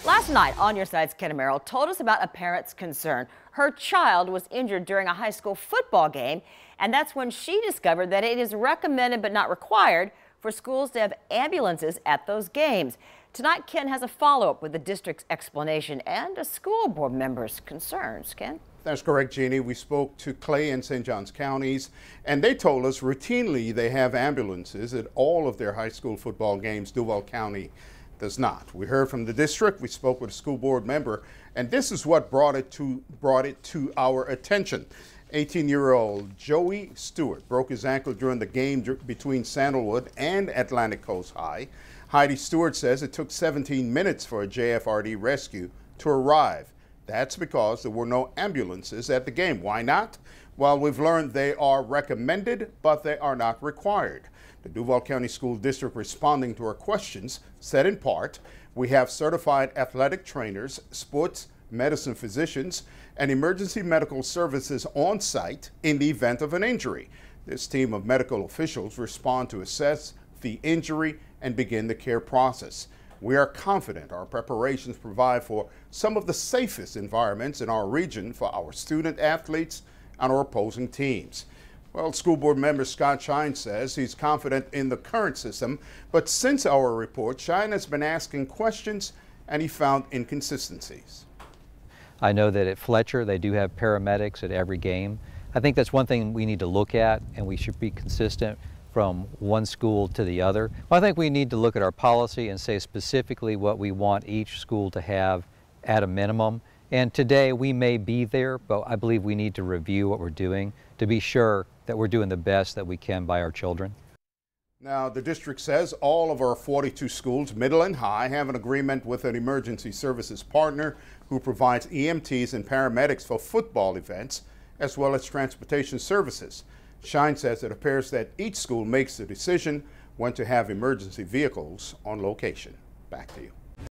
Last night, On Your Side's Ken Merrill told us about a parent's concern. Her child was injured during a high school football game, and that's when she discovered that it is recommended but not required for schools to have ambulances at those games. Tonight, Ken has a follow-up with the district's explanation and a school board member's concerns. Ken? That's correct, Jeannie. We spoke to Clay and St. Johns counties, and they told us routinely they have ambulances at all of their high school football games. Duval County does not. We heard from the district. We spoke with a school board member, and this is what brought it to our attention. 18-year-old Joey Stewart broke his ankle during the game between Sandalwood and Atlantic Coast High. Heidi Stewart says it took 17 minutes for a JFRD rescue to arrive. That's because there were no ambulances at the game. Why not? Well, we've learned they are recommended, but they are not required. The Duval County School District, responding to our questions, said in part, we have certified athletic trainers, sports medicine physicians, and emergency medical services on site in the event of an injury. This team of medical officials respond to assess the injury and begin the care process. We are confident our preparations provide for some of the safest environments in our region for our student athletes and our opposing teams. Well, school board member Scott Shine says he's confident in the current system, but since our report, Shine has been asking questions and he found inconsistencies. I know that at Fletcher they do have paramedics at every game. I think that's one thing we need to look at, and we should be consistent from one school to the other. Well, I think we need to look at our policy and say specifically what we want each school to have at a minimum. And today we may be there, but I believe we need to review what we're doing to be sure that we're doing the best that we can by our children. Now, the district says all of our 42 schools, middle and high, have an agreement with an emergency services partner who provides EMTs and paramedics for football events, as well as transportation services. Shine says it appears that each school makes the decision when to have emergency vehicles on location. Back to you.